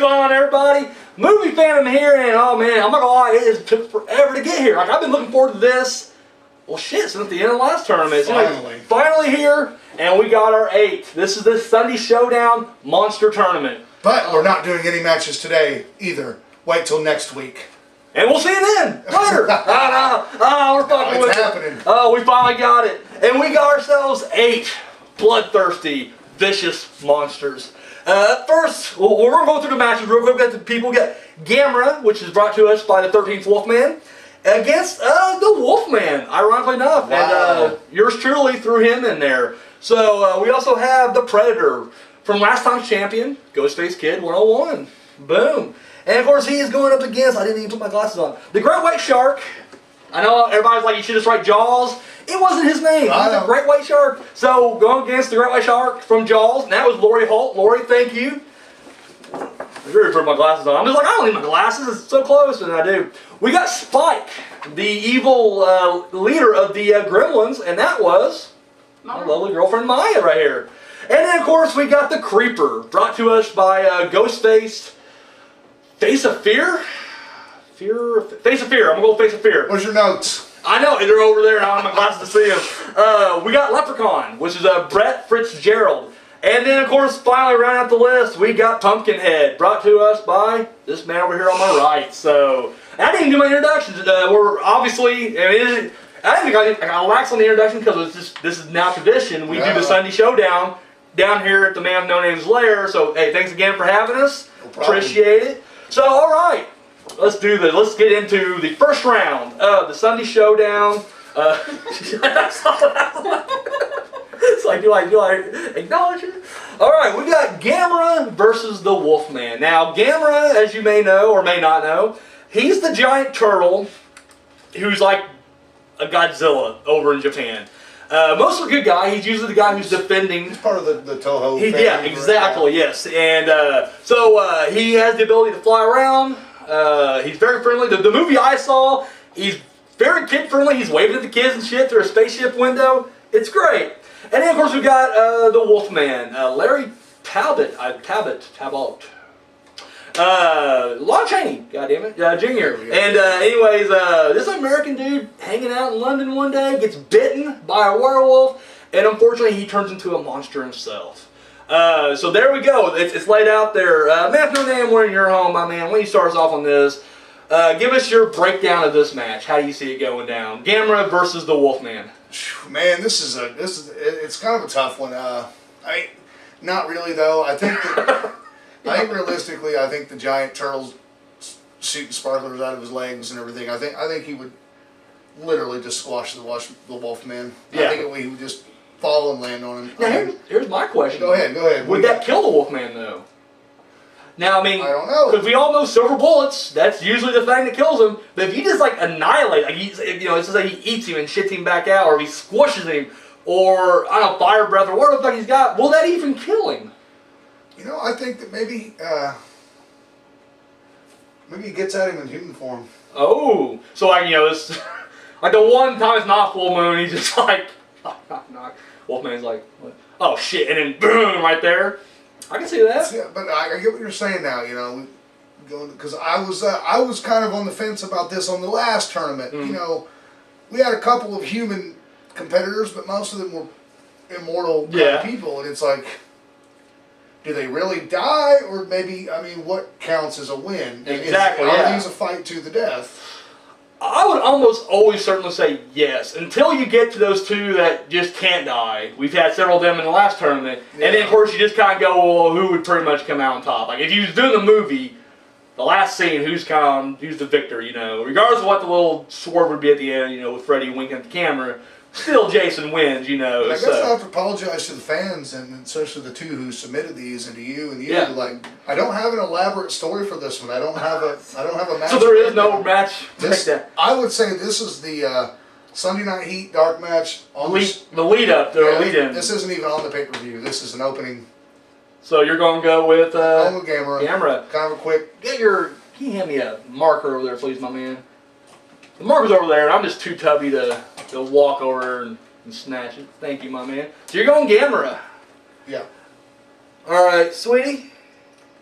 going on, everybody? Movie Phantom here, and oh man, I'm not gonna lie, it took forever to get here. Like, I've been looking forward to this, well shit, since the end of the last tournament. Finally here, and we got our 8. This is the Sunday Showdown Monster Tournament. But we're not doing any matches today either. Wait till next week. And we'll see you then, later. We're fucking with happening. it. Oh, we finally got it. And we got ourselves 8 bloodthirsty, vicious monsters. First, we're going to go through the matches real quick. Let the people get Gamera, which is brought to us by the 13th Wolfman, against the Wolfman, ironically enough. Wow. And yours truly threw him in there. So we also have the Predator from last time's champion, Ghostface Kid 101. Boom. And of course, he is going up against, I didn't even put my glasses on, the Great White Shark. I know everybody's like, you should just write Jaws. It wasn't his name. It was the Great White Shark. So, going against the Great White Shark from Jaws, and that was Lori Holt. Lori, thank you. I really put my glasses on. I'm just like, I don't need my glasses. It's so close, and I do. We got Spike, the evil leader of the Gremlins, and that was my lovely girlfriend Maya right here. And then, of course, we got the Creeper, brought to us by Ghostface. Face of Fear? Face of Fear. I'm going to go Face of Fear. Where's your notes? I know, they're over there. I don't have my glasses to see them. We got Leprechaun, which is Brett Fitzgerald. And then, of course, finally rounding out the list, we got Pumpkinhead, brought to us by this man over here on my right. So, I didn't even do my introductions. We're obviously, I didn't think I lax on the introduction because this is now tradition. We do the Sunday Showdown down here at the Man with No Name's Lair. So, hey, thanks again for having us. No problem. Appreciate it. So, all right. Let's do this. Let's get into the first round of the Sunday Showdown. It's like, do I acknowledge it? All right, we got Gamera versus the Wolfman. Now, Gamera, as you may know or may not know, he's the giant turtle who's like a Godzilla over in Japan. Most of a good guy. He's usually the guy who's defending. He's part of the Toho family. Yeah, exactly, yes. And so he has the ability to fly around. He's very friendly. The movie I saw, he's very kid-friendly. He's waving at the kids and shit through a spaceship window. It's great. And then, of course, we've got the Wolfman, Larry Talbot. Lon Chaney, goddammit, Jr. And anyways, this American dude hanging out in London one day gets bitten by a werewolf, and unfortunately he turns into a monster himself. So there we go. It's laid out there. Man, no name, we're in your home, my man. Why don't you start us off on this? Give us your breakdown of this match. How do you see it going down? Gamera versus the Wolfman. Man, it's kind of a tough one. Not really though. I think realistically, I think the giant turtle's shooting sparklers out of his legs and everything. I think he would literally just squash the Wolfman. Yeah. I think he would just fall and land on him. Now here's my question. Go ahead. Would that kill the Wolfman though? Now I mean, I don't know. Because we all know silver bullets. That's usually the thing that kills him. But if you just like annihilate, like it's just like he eats him and shits him back out, or if he squishes him, or I don't know, fire breath, or whatever the fuck he's got, will that even kill him? I think that maybe he gets at him in human form. Oh, so like it's like the one time it's not full moon, he's just like knock. Wolfman's like, what? Oh shit, and then boom, right there. I can see that. Yeah, but I get what you're saying now. Because I was kind of on the fence about this on the last tournament. We had a couple of human competitors, but most of them were immortal kind of people, and it's like, do they really die, or maybe what counts as a win? Exactly. Are these a fight to the death? I would almost always certainly say yes, until you get to those two that just can't die. We've had several of them in the last tournament, and then of course you just kind of go, well, who would pretty much come out on top? Like if you was doing the movie, the last scene, who's the victor? Regardless of what the little sword would be at the end, with Freddy winking at the camera. Still, Jason wins, But I guess I have to apologize to the fans, and especially the two who submitted these, and to you and you. Yeah. Like, I don't have an elaborate story for this one. I don't have a match. So there is no match. I would say this is the Sunday Night Heat dark match on the lead up, the lead in. This isn't even on the pay per view. This is an opening. So you're going to go with Gamera. Kind of a quick. Can you hand me a marker over there, please, my man? The marker's over there, and I'm just too tubby to walk over and snatch it. Thank you, my man. So you're going Gamera. Yeah. All right, sweetie.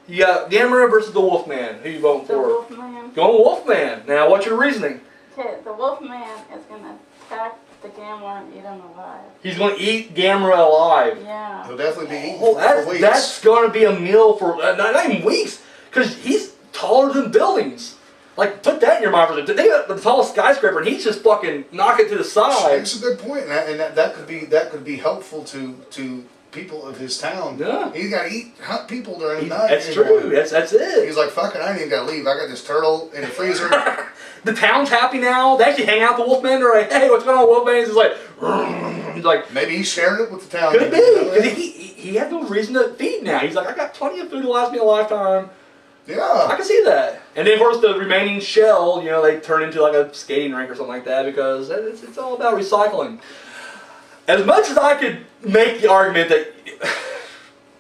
You got Gamera versus the Wolfman. Who you voting The for? Wolfman. Going Wolfman. Now, what's your reasoning? Okay, the Wolfman is gonna attack the Gamera and eat him alive. He's going to eat Gamera alive. Yeah. He'll definitely be eaten Oh, for weeks. that's going to be a meal for not even weeks, because he's taller than buildings. Like, put that in your mind for the. They got the tallest skyscraper, and he's just fucking knock it to the side. That's a good point, and that could be helpful to people of his town. Yeah. He's got to hunt people during the night. That's true. That's it. He's like, fuck it, I ain't even got to leave. I got this turtle in the freezer. The town's happy now. They actually hang out the Wolfman. They're like, hey, what's going on, Wolfman? He's like, he's like, maybe he's sharing it with the town. could be, because he had no reason to feed now. He's like, I got plenty of food to last me a lifetime. I Yeah. can see that. And then, of course, the remaining shell, you know, they turn into like a skating rink or something like that, because it's all about recycling. As much as I could make the argument that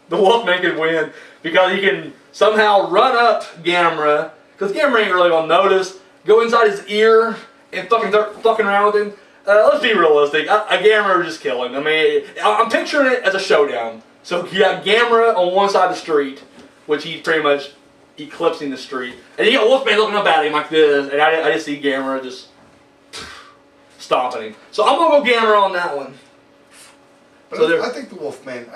the Wolfman could win because he can somehow run up Gamera, because Gamera ain't really gonna notice, go inside his ear and start fucking around with him. Let's be realistic. A Gamera would just kill him. I mean, I'm picturing it as a showdown. So you got Gamera on one side of the street, which he's pretty much eclipsing the street, and you got Wolfman looking up at him like this, and I just see Gamera just stomping him. So I'm gonna go Gamera on that one. But So I think the Wolfman,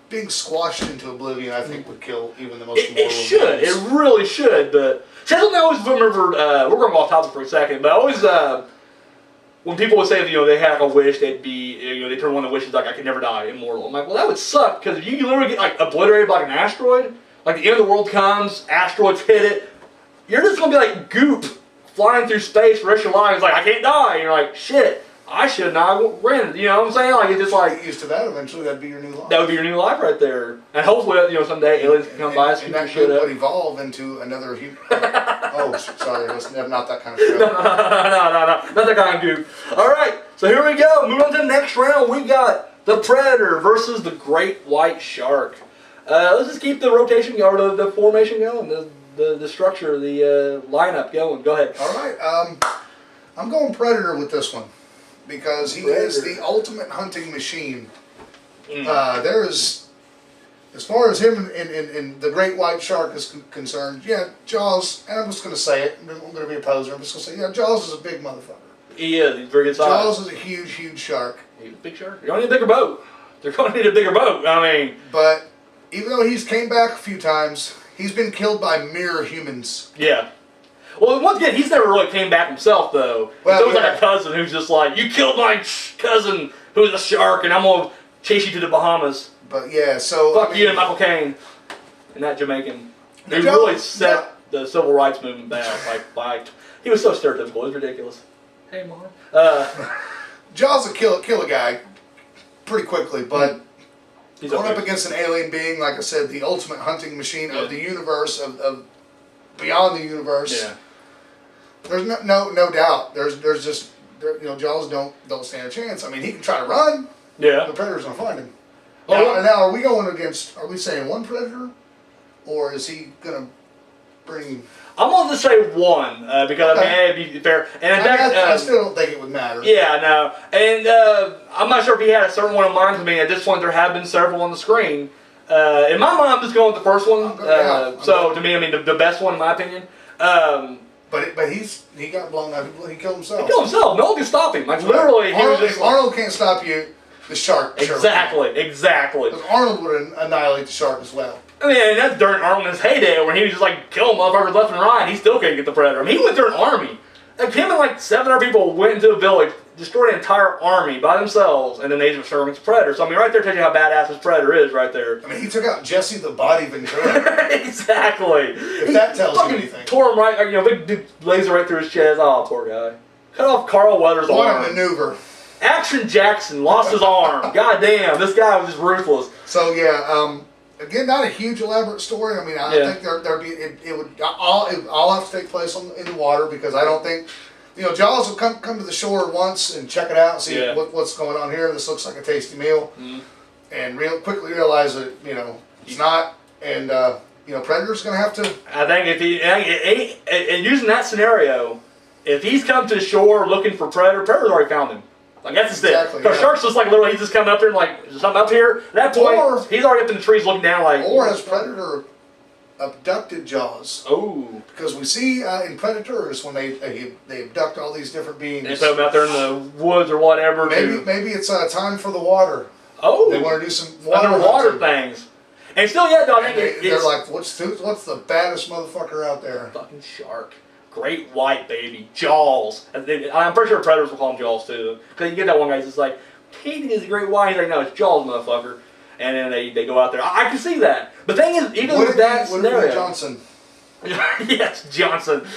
being squashed into oblivion, I think would kill even the most It mortal should. of It really should. But see, I don't always remember. We're going to go off topic for a second, but I always when people would say, you know, they had like a wish, they'd be, you know, they turn one of the wishes like, I could never die, immortal. I'm like, well, that would suck, because if you literally get like obliterated by like an asteroid, like the end of the world comes, asteroids hit it, you're just going to be like goop flying through space for the rest of your life. It's like, I can't die. And you're like, shit, I should not ran. You know what I'm saying? Like, it's just like, get used to that eventually. That'd be your new life. that would be your new life right there. And hopefully, you know, someday aliens can come by and scoop your that shit goop up. would evolve into another human. Oh, sorry, that's not that kind of show. No, not that kind of goof. All right, so here we go. Moving on to the next round, we got the Predator versus the Great White Shark. Let's just keep the rotation or the formation going, the structure, the lineup going. Go ahead. All right, I'm going Predator with this one because he is the ultimate hunting machine. There is, as far as him and the Great White Shark is concerned, yeah, Jaws, and I'm just going to say it, I'm going to be a poser, I'm just going to say, yeah, Jaws is a big motherfucker. He is. He's very good size. Jaws is a huge, huge shark. He's a big shark. You're going to need a bigger boat. They're going to need a bigger boat. I mean. But even though he's came back a few times, he's been killed by mere humans. Yeah. Well, once again, he's never really came back himself, though. Well, He's always yeah. like a cousin who's just like, you killed my cousin who's a shark, and I'm going to chase you to the Bahamas. But yeah, so Fuck you and Michael Caine. And that Jamaican. He Joe, really set the civil rights movement back. He was so stereotypical. It was ridiculous. Hey, Mom. Jaws will kill a guy pretty quickly, but He's going okay. up against an alien being, like I said, the ultimate hunting machine of the universe, of beyond the universe. Yeah. There's no doubt. There's just you know, Jaws don't stand a chance. I mean, he can try to run. Yeah. The Predator's gonna find him. Oh, Now, are we going against? Are we saying one Predator, or is he gonna bring? I'm going to just say one, because I mean, it'd be fair. And in fact, I still don't think it would matter. yeah, no. And I'm not sure if he had a certain one in mind for me. At this point, there have been several on the screen. In my mind, I'm just going with the first one. So, to me, I mean, the best one, in my opinion. But he got blown up. He killed himself. He killed himself. No one can stop him. Like, literally, he was just if Arnold can't stop you, the shark. Exactly. Because Arnold would annihilate the shark as well. I mean, and that's during Arnold's heyday, when he was just like killing motherfuckers left and right. He still couldn't get the Predator. I mean, he went through an army. Like, him and like 7 other people went into a village, destroyed an entire army by themselves, and then they just served as Predator. So I mean, right there tells you how badass this Predator is, right there. I mean, he took out Jesse the Body Ventura. Exactly. If that tells you anything. Tore him right, you know, big laser right through his chest. Oh, poor guy. Cut off Carl Weathers' What arm. a maneuver. Action Jackson lost his arm. God damn, this guy was just ruthless. So yeah, again, not a huge elaborate story. I mean, I think it would all have to take place in the water, because I don't think, you know, Jaws will come to the shore once and check it out and see what's going on here. This looks like a tasty meal, and quickly realize that, you know, it's not. And you know, Predator's going to have to. I think if and using that scenario, if he's come to the shore looking for Predator's already found him. Like, that's just it. Because Shark's just like literally, he's just coming up there and like, is there something up here? At that point, he's already up in the trees looking down like. Or has Predator abducted Jaws. Oh. Because we see in Predators when they abduct all these different beings. They put them out there in the woods or whatever. Maybe it's time for the water. Oh. They want to do some water things. And still, yeah, no, I think they're like, what's the baddest motherfucker out there? Fucking shark. Great white, baby. Jaws. I'm pretty sure Predators will call them Jaws, too. Because you get that one guy that's like, Katie is a great white. He's like, no, it's Jaws, motherfucker. And then they go out there. I can see that. But the thing is, even with that scenario. Johnson. Yes, Johnson.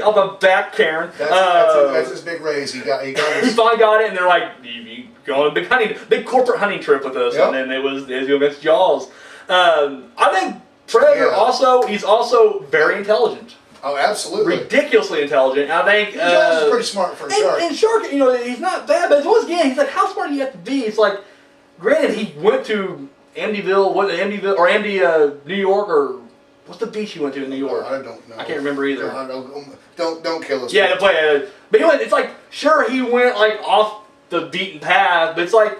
On the back, Karen. That's his big raise. He finally got it, and they're like, you go on a big corporate hunting trip with us. Yep. And then it was against Jaws. I think Predator he's also very intelligent. Oh, absolutely. Ridiculously intelligent. I think Jaws is pretty smart for a shark. And shark, he's not bad, but once again, he's like, how smart do you have to be? It's like, granted, he went to Amityville, New York, or what's the beach he went to in New York? I don't know. I can't remember either. Don't kill us. Yeah, to play. But it's like, sure, he went like off the beaten path, but it's like,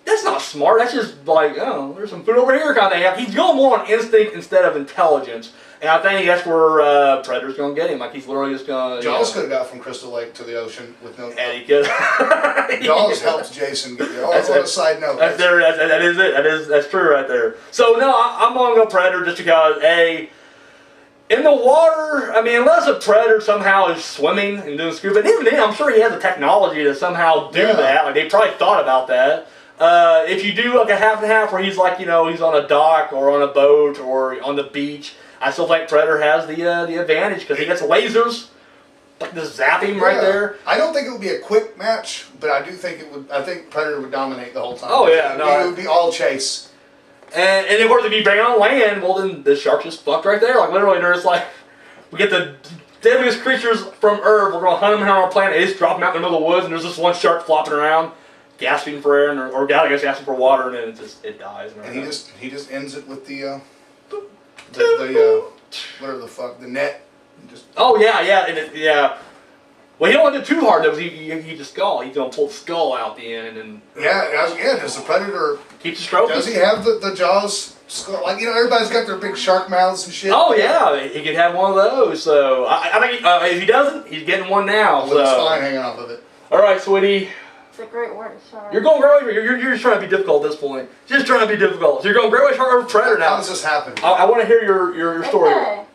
that's not smart. That's just like, oh, there's some food over here kind of thing. He's going more on instinct instead of intelligence. And I think that's where Predator's going to get him. Like, he's literally just going to... Jaws could have got from Crystal Lake to the ocean with no... And he could. Jaws helped Jason get there. Also, on a side note. That is it. That's true right there. So, no, I'm going to go Predator just because, in the water, I mean, unless a Predator somehow is swimming and doing scuba, and even then, I'm sure he has the technology to somehow do that. Like, they probably thought about that. If you do like a half and half where he's like, he's on a dock or on a boat or on the beach, I still think Predator has the advantage because he gets lasers, like just zap him right there. I don't think it would be a quick match, but I do think it would. I think Predator would dominate the whole time. Oh yeah, it would be all chase. And of course, if you bring it on land, well then the shark's just fucked right there. Like literally, there's like we get the deadliest creatures from Earth. We're gonna hunt them here on our planet. They just drop them out in the middle of the woods, and there's this one shark flopping around, gasping for air, or I guess gasping for water, and then it dies. And he just ends it with the whatever the fuck, the net. Oh yeah. Well, he don't want to do too hard though, because he's gonna pull the skull out the end and. Does the Predator keeps his trophy? Does he have the jaws skull? Like everybody's got their big shark mouths and shit. Oh yeah, he could have one of those. So I think if he doesn't, he's getting one now. With his spine hanging off of it. All right, sweetie. It's a great word, shark. You're going great. You're just trying to be difficult at this point. Just trying to be difficult. So you're going great shark over Predator now. How does this happen? I want to hear your story. Okay.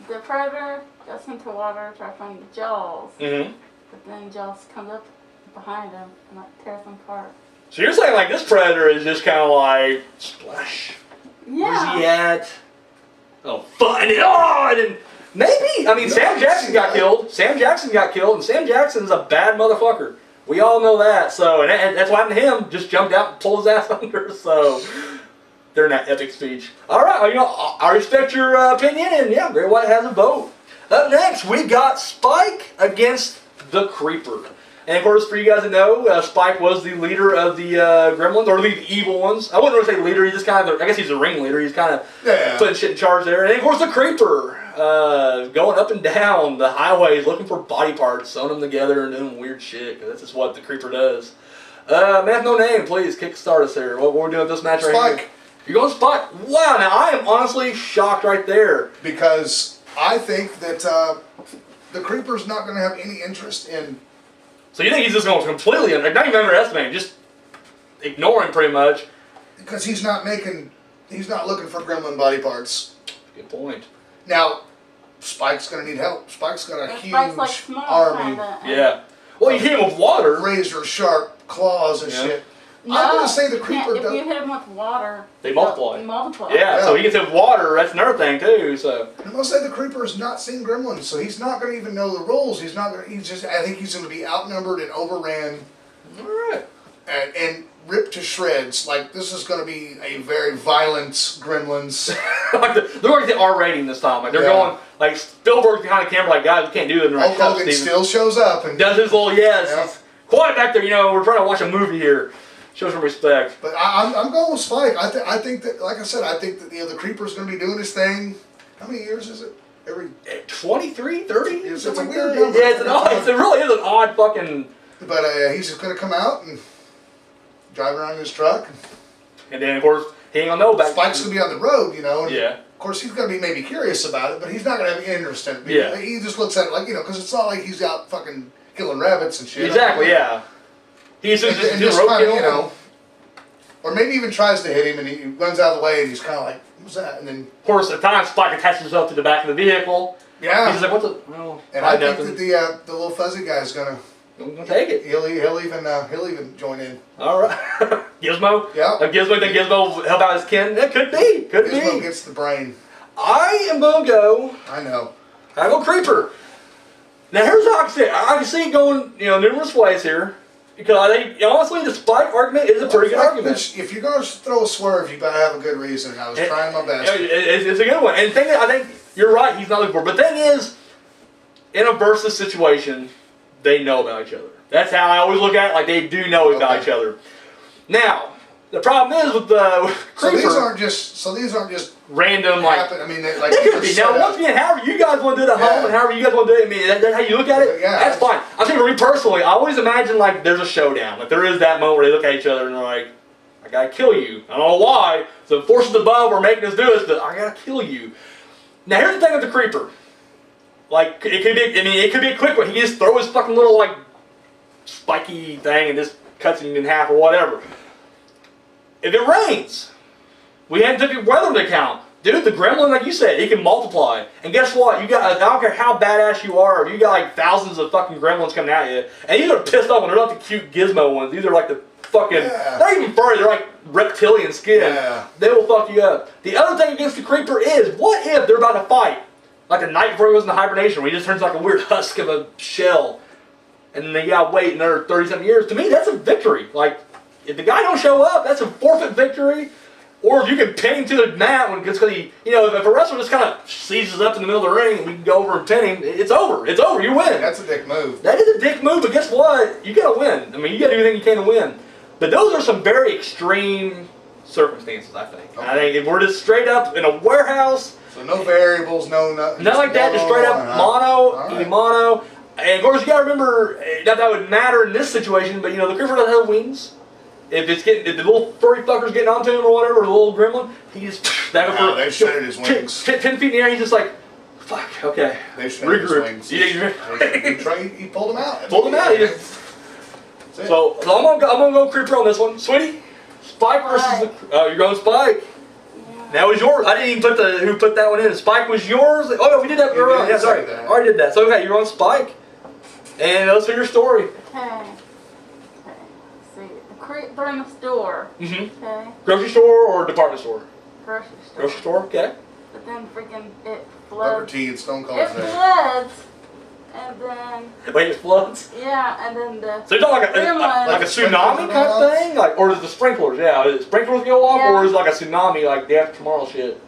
The Predator goes into water to try to find the Jaws. Mm-hmm. But then Jaws comes up behind him and like tears him apart. So you're saying like this Predator is just kind of like splash. Yeah. Where's he at? Oh, find it! Oh, I didn't. Maybe. I mean, Sam Jackson got killed. And Sam Jackson's a bad motherfucker. We all know that. So, and that's what happened to him. Just jumped out and pulled his ass under. So, during that epic speech. All right, I respect your opinion, and yeah, Great White has a vote. Up next, we got Spike against the Creeper. And of course, for you guys to know, Spike was the leader of the Gremlins, or the evil ones. I wouldn't really say leader. He's just kind of, I guess he's a ringleader. He's kind of putting shit in charge there. And of course, the Creeper, going up and down the highways looking for body parts, sewing them together and doing weird shit. Cause that's just what the Creeper does. Man, no name, please kickstart us here. What we're doing with this match right here? You're going Spike. Wow, now I am honestly shocked right there. Because I think that the Creeper's not going to have any interest in... So you think he's just going to completely, not even underestimate him, just ignore him pretty much? Because he's not looking for gremlin body parts. Good point. Now, Spike's going to need help. Spike's got a huge like small, army. Yeah. Well, you hit him with water. Razor sharp claws and shit. No, I'm going to say the Creeper does. If you hit him with water, they multiply. Yeah, so he gets hit with water. That's another thing too. So I'm going to say the Creeper's not seen gremlins, so he's not going to even know the rules. I think he's going to be outnumbered and overran. All right. And ripped to shreds. Like, this is going to be a very violent Gremlins. They're going to the R rating this time. Like, they're going, like, Spielberg's behind the camera, like, guys, we can't do this. Hulk Hogan still shows up. And does his little, quiet back there, we're trying to watch a movie here. Show some respect. But I'm going with Spike. I think that, like I said, the Creeper's going to be doing his thing. How many years is it? Every 23, 30? It's a weird number. Yeah, it really is an odd fucking... But he's just going to come out and drive around in his truck. And then, of course, he ain't going to know back... Spike's going to be on the road, And yeah. Of course, he's going to be maybe curious about it, but he's not going to have any interest in it. Yeah. He just looks at it like, because it's not like he's out fucking killing rabbits and shit. Exactly, yeah. He's just kind of, or maybe even tries to hit him and he runs out of the way and he's kind of like, what's that? And then, of course, at times Spike attaches himself to the back of the vehicle. yeah. He's just like, what the? Well, and I think that the little fuzzy guy is going to take it. He'll even join in. All right. Gizmo? Yeah. Gizmo, think Gizmo will help out his kin? That could be. Gizmo gets the brain. I am going to go. I know. I go Creeper. Now, here's how I can see it going, numerous ways here. Because I think, honestly, the Spike argument is a pretty good argument. If you're going to throw a swerve, you better have a good reason. I was trying my best. It's a good one. And the thing is, I think you're right, he's not looking for it. But the thing is, in a versus situation, they know about each other. That's how I always look at it, like they do know about each other. Now, the problem is with the Creeper. So these aren't just random, I mean, they could be. Now, once again, however you guys want to do it at home and however you guys want to do it, I mean, that's how you look at it, that's fine. I'm saying for me personally, I always imagine like there's a showdown. Like there is that moment where they look at each other and they're like, I gotta kill you. I don't know why. So forces above are making us do this, but I gotta kill you. Now here's the thing with the Creeper. Like, it could be a quick one. He can just throw his fucking little, like, spiky thing and just cuts him in half or whatever. If it rains, we hadn't took the weather into account. Dude, the gremlin, like you said, it can multiply. And guess what? I don't care how badass you are, you got like thousands of fucking gremlins coming at you. And these are pissed off, and they're not the cute gizmo ones. These are like the fucking, not even furry, they're like reptilian skin. Yeah. They will fuck you up. The other thing against the Creeper is, what if they're about to fight? Like the night before he goes into hibernation, where he just turns like a weird husk of a shell. And then they gotta wait another 30-something years. To me, that's a victory. Like, if the guy don't show up, that's a forfeit victory. Or if you can pin him to the mat, because he, if a wrestler just kind of seizes up in the middle of the ring and we can go over and pin him, it's over. It's over. You win. That's a dick move. That is a dick move, but guess what? You gotta win. I mean, you gotta do everything you can to win. But those are some very extreme circumstances, I think. Okay. I think if we're just straight up in a warehouse. So no variables, no nothing. Nothing like that, just straight up mono, mono. And of course, you gotta remember, not that would matter in this situation, but the Creeper doesn't have wings. If the little furry fucker's getting onto him or whatever, the little gremlin, he just they've shredded his wings. 10 feet in the air, he's just like, fuck, okay. They've shredded his wings. He pulled them out. Pulled them out. So I'm gonna go Creeper on this one, sweetie. Spike versus you're going Spike. Yeah. That was yours. I didn't even put who put that one in. Spike was yours. Oh no, we did that. Yeah, sorry. I already did that. So okay, you're on Spike. And let's hear your story. Okay. They're in the store. Mm-hmm. Okay. Grocery store or department store? Grocery store. Grocery store, okay. But then freaking it Rubber floods. T and Stone Cold. It floods. And then. Wait, it floods? Yeah, and then the. So you're talking like a tsunami kind of thing? Like, or is the sprinklers? Yeah, is sprinklers go off, or is it like a tsunami, like day after tomorrow shit?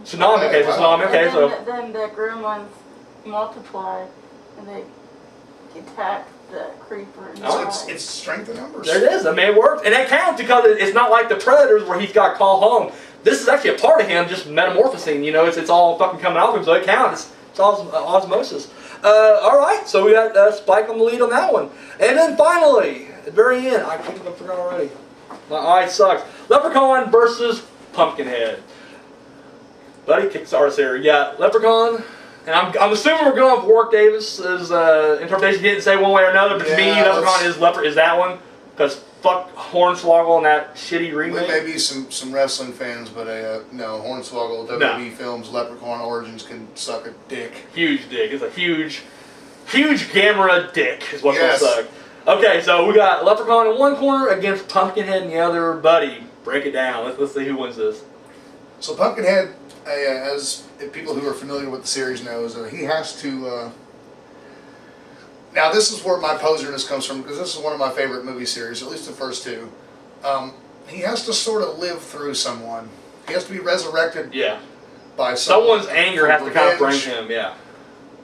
Tsunami, okay, so tsunami, okay, so. Then the gremlins multiply, and they attack the Creeper. It's strength of numbers. There it is. I mean, it works. And that counts because it's not like the Predators where he's got to call home. This is actually a part of him just metamorphosing, it's all fucking coming off him, so it counts. It's osmosis. Alright, so we got Spike on the lead on that one. And then finally, at the very end, I forgot already. My eye sucks. Leprechaun versus Pumpkinhead. Buddy kicks ours here. Yeah, Leprechaun. And I'm assuming we're going with Warwick Davis's interpretation. He didn't say one way or another, but to me, Leprechaun is that one. Because fuck Hornswoggle and that shitty remake. We may be some wrestling fans, but no, Hornswoggle, WWE films, Leprechaun Origins can suck a dick. Huge dick. It's a huge Gamera dick is what's gonna suck. Okay, so we got Leprechaun in one corner against Pumpkinhead in the other. Buddy, break it down. Let's see who wins this. So Pumpkinhead, as people who are familiar with the series knows, he has to. Now this is where my poserness comes from, because this is one of my favorite movie series, at least the first two. He has to sort of live through someone. He has to be resurrected. Yeah. By someone's anger has to kind of bring him. Yeah.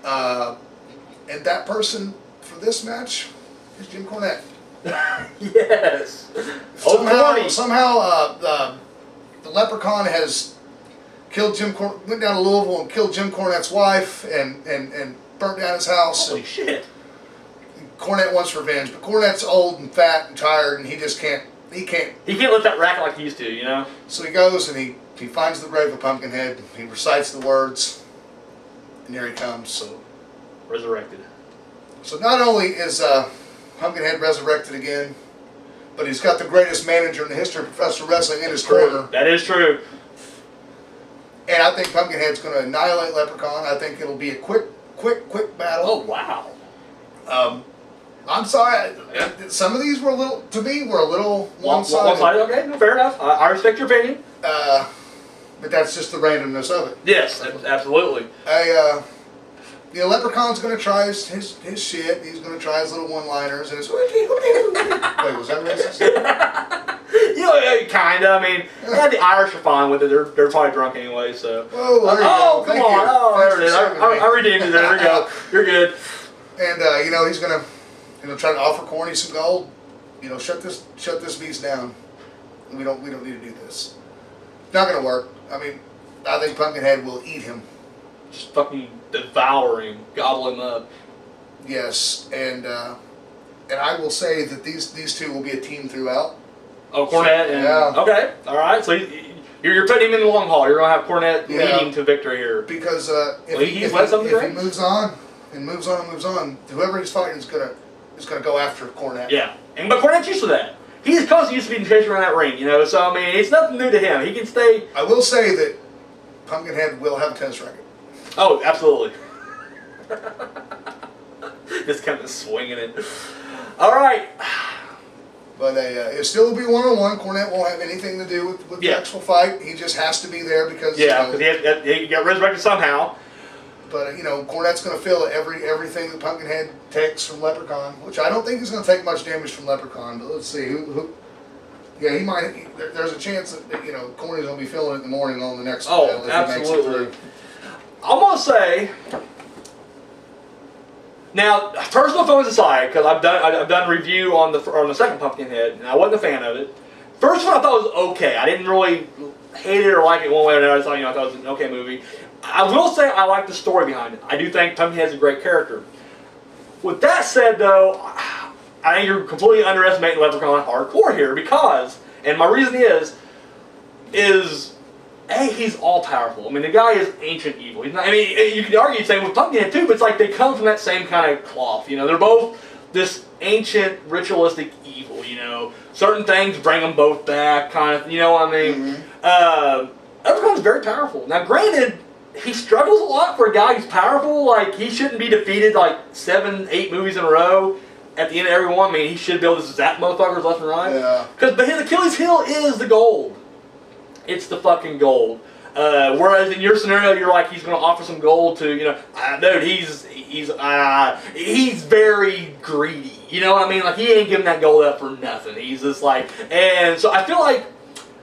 And that person for this match is Jim Cornette. Yes. Somehow the Leprechaun has killed went down to Louisville and killed Jim Cornette's wife and burnt down his house. Holy shit. Cornette wants revenge, but Cornette's old and fat and tired, and he just can't. He can't let that racket like he used to, So he goes and he he finds the grave of Pumpkinhead. He recites the words, and here he comes. So, resurrected. So not only is Pumpkinhead resurrected again, but he's got the greatest manager in the history of professional wrestling in his corner. That is true. And I think Pumpkinhead's going to annihilate Leprechaun. I think it'll be a quick battle. Oh, wow. I'm sorry. Some of these were a little, to me, were a little one-sided. One-sided, okay, no, fair enough. I respect your opinion. But that's just the randomness of it. Yes, absolutely. Leprechaun's going to try his shit. He's going to try his little one-liners and his. Wait, was that racist? Kind of. I mean, the Irish are fine with it. They're probably drunk anyway, so. Oh, there you oh, go. come Thank on. you. Oh, Thanks there it is. for saving me. I redeemed it. There you go. You're good. And he's going to try to offer Corny some gold. Shut this beast down. We don't need to do this. It's not going to work. I mean, I think Pumpkinhead will eat him. Just fucking devour him, gobble him up. Yes, and I will say that these two will be a team throughout. Oh, Cornette and yeah. Okay, all right. So you're putting him in the long haul. You're gonna have Cornette leading to victory here. Because if he moves on, whoever he's fighting is gonna go after Cornette. Yeah, but Cornette's used to that. He's constantly used to being chased around that ring, So I mean, it's nothing new to him. He can stay. I will say that Pumpkinhead will have a tennis racket. Oh, absolutely. Just kind of swinging it. All right. But it still will be one-on-one. Cornette won't have anything to do with the actual fight. He just has to be there because he got resurrected somehow. But Cornette's going to feel everything that Pumpkinhead takes from Leprechaun, which I don't think he's going to take much damage from Leprechaun. But let's see who. Yeah, he might. There's a chance that Corny's going to be feeling it in the morning on the next. Oh, absolutely. I'm going to say. Now, personal feelings aside, because I've done a review on the second Pumpkinhead, and I wasn't a fan of it. First one I thought was okay. I didn't really hate it or like it one way or another. I thought it was an okay movie. I will say I like the story behind it. I do think Pumpkinhead's a great character. With that said, though, I think you're completely underestimating Leprechaun hardcore here because, and my reason is he's all powerful. I mean, the guy is ancient evil. He's not, I mean, you could argue the same with Pumpkinhead too, but it's like they come from that same kind of cloth. They're both this ancient ritualistic evil. Certain things bring them both back, kind of. You know what I mean? Mm-hmm. Leprechaun's very powerful. Now, granted, he struggles a lot for a guy who's powerful. Like, he shouldn't be defeated like 7, 8 movies in a row. At the end of every one, I mean, he should be able to zap motherfuckers left and right. Yeah. But his Achilles heel is the gold. It's the fucking gold. Whereas in your scenario, you're like, he's going to offer some gold to, dude, he's very greedy. You know what I mean? Like, he ain't giving that gold up for nothing. He's just like, and so I feel like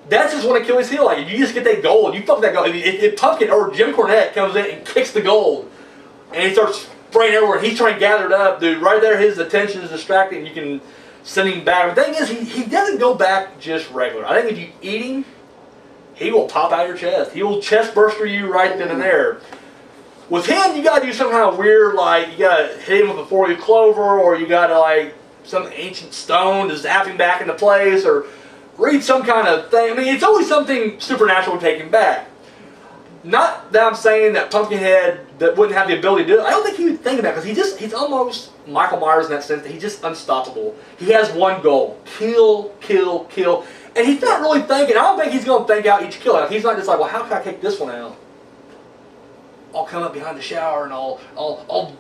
that's just one Achilles heel. Like, if you just get that gold, you fuck that gold. If Pumpkin or Jim Cornette comes in and kicks the gold, and he starts spraying everywhere, and he's trying to gather it up, dude, right there, his attention is distracted, and you can send him back. The thing is, he doesn't go back just regular. I think if you eat him, he will pop out your chest. He will chest burster you right then and there. With him, you gotta do some kind of weird, like, you gotta hit him with a 4-leaf clover, or you gotta, like, some ancient stone to zap him back into place, or read some kind of thing. I mean, it's always something supernatural to take him back. Not that I'm saying that Pumpkinhead that wouldn't have the ability to do it. I don't think he would think of that, because he's almost Michael Myers in that sense, that he's just unstoppable. He has one goal: kill, kill, kill. And he's not really thinking. I don't think he's going to think out each kill. Like, he's not just like, well, how can I take this one out? I'll come up behind the shower and I'll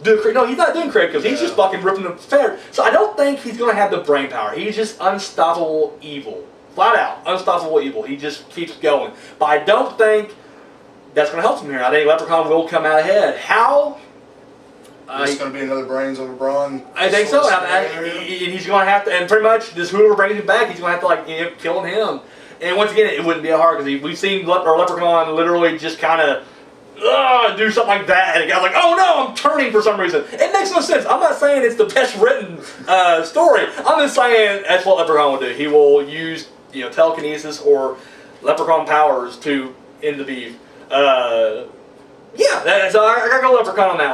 do it. No, he's not doing creative, because he's just fucking ripping the fair. So I don't think he's going to have the brain power. He's just unstoppable evil. Flat out, unstoppable evil. He just keeps going. But I don't think that's going to help him here. I think Leprechaun will come out ahead. How? It's going to be another brains over brawn. I think so. And he's going to have to, and pretty much just whoever brings him back, he's going to have to kill him. And once again, it wouldn't be hard, because we've seen Leprechaun literally just kind of do something like that, and the guy's like, oh no, I'm turning for some reason. It makes no sense. I'm not saying it's the best written story. I'm just saying that's what Leprechaun will do. He will use telekinesis or Leprechaun powers to end the beef. Yeah, so I gotta go Leprechaun on that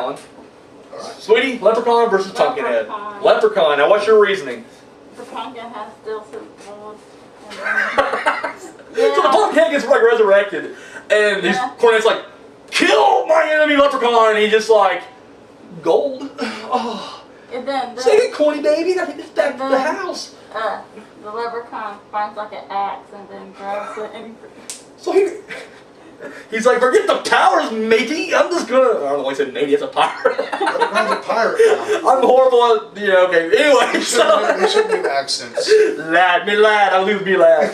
one. All right. Sweetie, Leprechaun versus Pumpkinhead. Leprechaun. Now, what's your reasoning? The pumpkin has still some So the pumpkin gets like resurrected, and these Cornet's like, kill my enemy leprechaun, and he just like, gold. Oh, And then save it, corny baby. Gotta get this back to the house. the leprechaun finds like an axe and then grabs it and So he's like, forget the powers, matey. I'm just gonna. I don't know why I said matey. It's a pirate. Leprechaun's a pirate now. I'm horrible at, okay. Anyway, so. We shouldn't do accents. Lad, me lad, I'll leave me lad.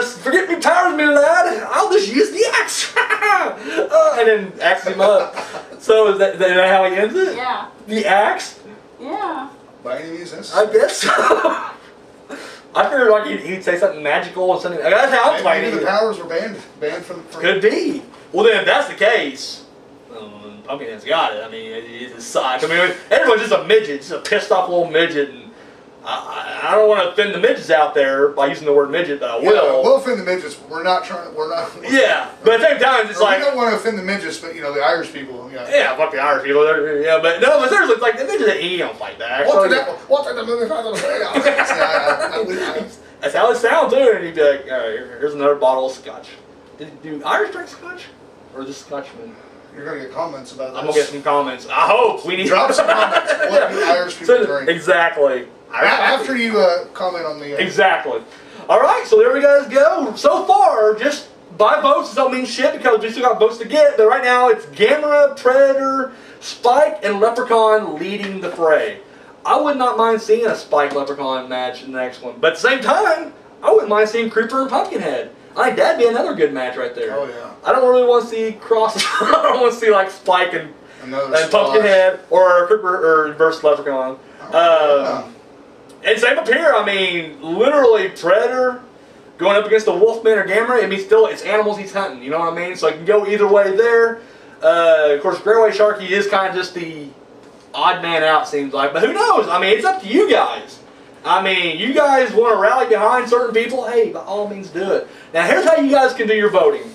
Forget me powers, me lad. I'll just use the axe. And then axe him up. So is that how he ends it? yeah. The axe? Yeah. By any means necessary. I guess so. I figured like he'd say something magical or something. That's how I'm Maybe playing the it. powers were banned from. Could be. Well, then if that's the case, Pumpkinhead's got it. I mean, it's his side. I mean, everyone's just a midget, just a pissed off little midget. And I don't want to offend the midgets out there by using the word midget, but I will. Yeah, we'll offend the midgets. But we're not trying. We're not. Yeah, but at the same time, it's like we don't want to offend the midgets, but the Irish people. Yeah. Yeah, fuck the Irish people. Yeah, but no, but seriously, it's like the midgets he don't fight back. What did the movie find on the That's how it sounds too. And he'd be like, all right, here's another bottle of scotch. Do Irish drink scotch? Or just Scotchmen? You're gonna get comments about this. I'm gonna get some comments. I hope we need. Drop some comments. What do Irish people drink? Exactly. After you comment on the. Exactly. All right, so there we guys go. So far, just by votes don't mean shit because we still got votes to get. But right now, it's Gamera, Predator, Spike, and Leprechaun leading the fray. I would not mind seeing a Spike Leprechaun match in the next one, but at the same time, I wouldn't mind seeing Creeper and Pumpkinhead. I think that'd be another good match right there. Oh yeah. I don't really want to see crosses. I don't want to see like Spike and Pumpkinhead or Creeper or versus Leprechaun. And same up here. I mean, literally Predator going up against the Wolfman or Gamera. I mean, still it's animals he's hunting. You know what I mean? So I can go either way there. Of course, Gray White Shark, he is kind of just the odd man out, seems like. But who knows? I mean, it's up to you guys. I mean, you guys want to rally behind certain people? Hey, by all means, do it. Now, here's how you guys can do your voting.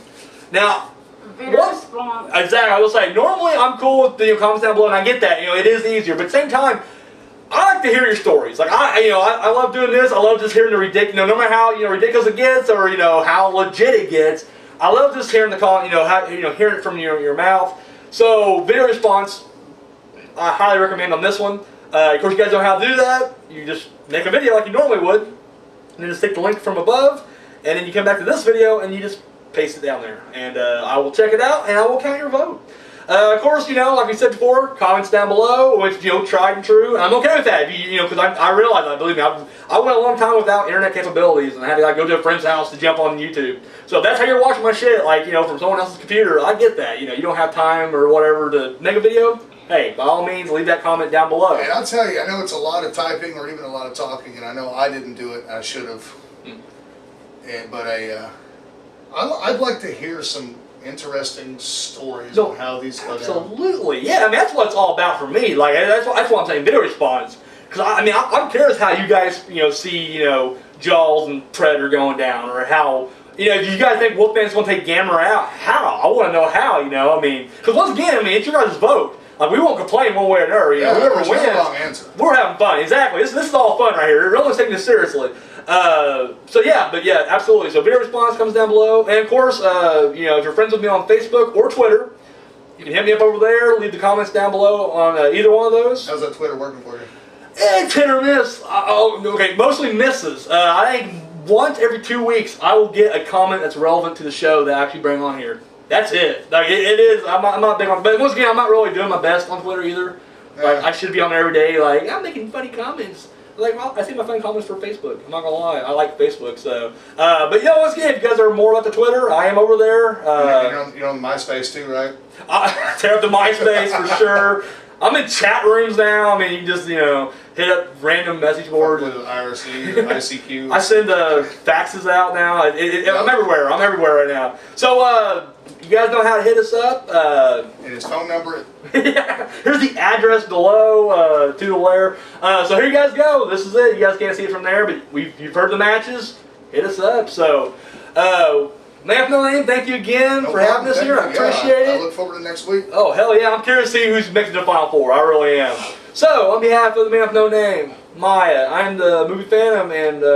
Now, exactly. I will say, normally I'm cool with the comments down below, and I get that. It is easier. But at the same time, I like to hear your stories. Like I love doing this. I love just hearing the ridiculous. No matter how ridiculous it gets, or how legit it gets. I love just hearing the call. Hearing it from your mouth. So video response, I highly recommend on this one. Of course, you guys know how to do that. You just make a video like you normally would, and then just take the link from above, and then you come back to this video and you just paste it down there, and I will check it out and I will count your vote. Of course, like we said before, comments down below, which tried and true, and I'm okay with that. Because I realize, believe me, I went a long time without internet capabilities, and I had to go to a friend's house to jump on YouTube. So if that's how you're watching my shit, from someone else's computer, I get that. You don't have time or whatever to make a video. Hey, by all means, leave that comment down below. And I'll tell you, I know it's a lot of typing or even a lot of talking, and I know I didn't do it. I should have. But I'd like to hear some interesting stories on how these go down. Absolutely, yeah. I mean, that's what it's all about for me. Like that's what I'm saying. Video response, because I'm curious how you guys see Jaws and Predator going down, or how do you guys think Wolfman's going to take Gamera out? How? I want to know how. I mean, because once again, it's your guys' vote. Like we won't complain one way or another. Whoever wins, no wrong answer. We're having fun. Exactly. This is all fun right here. No one's taking this seriously. Absolutely. So video response comes down below, and of course, if you're friends with me on Facebook or Twitter, you can hit me up over there. Leave the comments down below on either one of those. How's that Twitter working for you? It's hit or miss. Mostly misses. I think once every 2 weeks I will get a comment that's relevant to the show that I actually bring on here. That's it. Like it is. I'm not big on. But once again, I'm not really doing my best on Twitter either. Like I should be on there every day. Like I'm making funny comments. Like I see my funny comments for Facebook. I'm not gonna lie. I like Facebook. So, but once again, if you guys are more about the Twitter, I am over there. You're on MySpace too, right? I tear up the MySpace for sure. I'm in chat rooms now. I mean, you just hit up random message boards. With IRC, ICQ. I send faxes out now. I'm everywhere. I'm everywhere right now. So you guys know how to hit us up. And his phone number. Yeah, here's the address below to the lair. So here you guys go. This is it. You guys can't see it from there, but you've heard the matches. Hit us up. So. Man, no name, thank you again for having us here. I appreciate it. I look forward to next week. Oh, hell yeah. I'm curious to see who's making the Final Four. I really am. So, on behalf of the Man with No Name, Maya, I'm the Movie Phantom, and